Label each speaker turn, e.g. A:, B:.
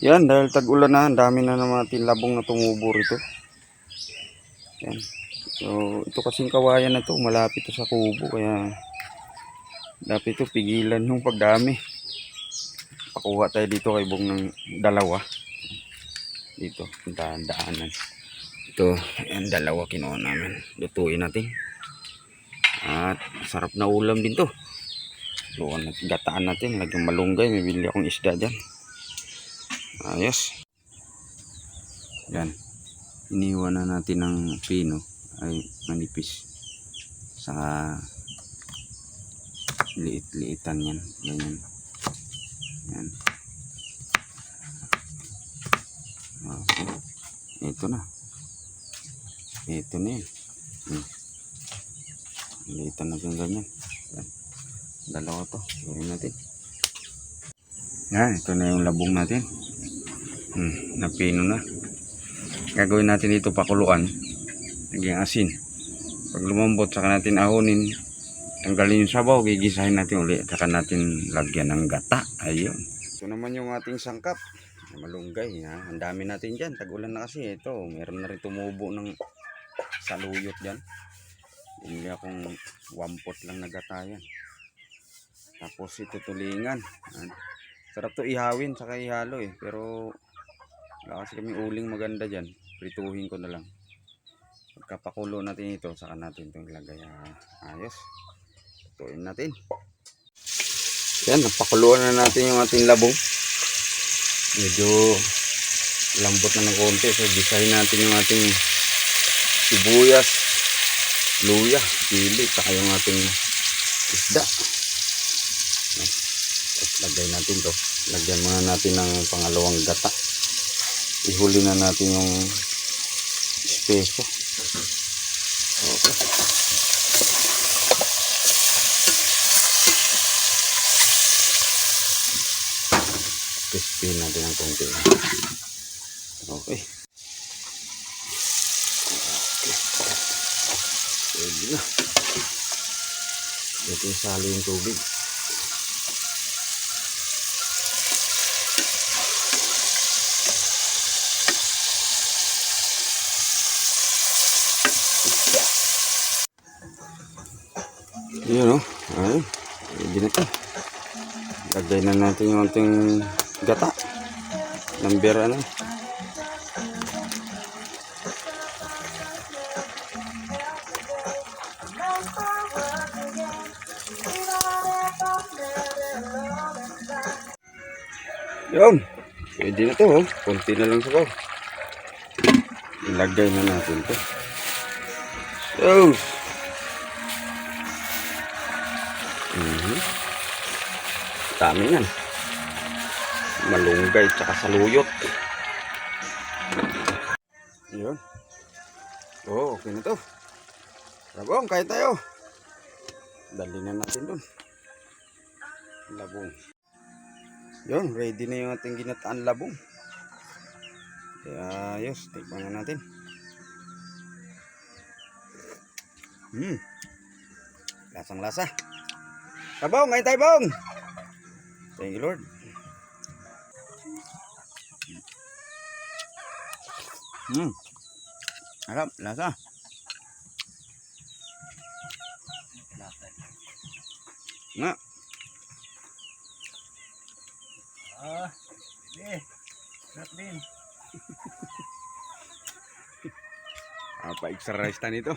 A: Yan, dahil tag-ulan na, ang dami na naman natin labong na tumubo rito. Yan. So, ito kasing kawayan na to, malapit to sa kubo, kaya dapat ito pigilan yung pagdami. Pakuha tayo dito kay Bong ng dalawa. Dito, daanan. Ito, yan, dalawa kinuha namin. Lutuin natin. At sarap na ulam din to. Doon, gataan natin, lagyan malunggay, may bili akong isda dyan. Ayos. Yan. Iniwan na natin ng pino ay manipis. Saka liit-liitan yan. Ganyan. Yan. Okay. Ito na. Ito na yan. Liitan na yung ganyan. Yan. Dalawa to. Gawin natin. Yan. Ito na yung labong natin. Napino na. Gagawin natin ito pakuluan. Naging asin. Pag lumambot, saka natin ahonin. Tanggalin yung sabaw, gigisahin natin uli. Saka natin lagyan ng gata. Ayun. Ito naman yung ating sangkap. Malunggay. Ha? Ang dami natin dyan. Tag-ulan na kasi. Ito, meron na rin tumubo ng saluyot dyan. Hindi akong 1/4 lang na gata yan. Tapos ito tulingan. Sarap to ihawin, saka ihalo eh. Pero wala kasi kami uling maganda dyan. Prituhin ko na lang. Pagkapakulo natin ito, saka natin itong ilagay. Ayos. Tuin natin. Yan, napakuluan na natin yung ating labong. Medyo lambot na ng konti. So, gisahin natin yung ating sibuyas, luya, chili, saka yung ating isda. Tapos lagay natin to. Lagyan muna natin ng pangalawang gata. Ihuli na natin yung espeso. Okay. Crispy natin ng konti. Okay. Pwede na. Ito yung salo yung tubig. Yun o. Ay, pwede na ito. Lagay na natin yung ating gata. Number ano. Yun. Pwede na ito. Kunti na lang sabaw. Ilagay na natin ito. So. Dami yan. Malunggay tsaka saluyot. Yun. Oh, okay na to. Labong, kain tayo. Dali na natin dun. Labong. Yun, ready na yung ating ginataan labong. Kaya, ayos, tikman na natin. Lasang lasa. Labong, kain tayo, bong. Thank you, Lord. Harap, lasa. Nga. Sarap din. Apa extra rice tan itu?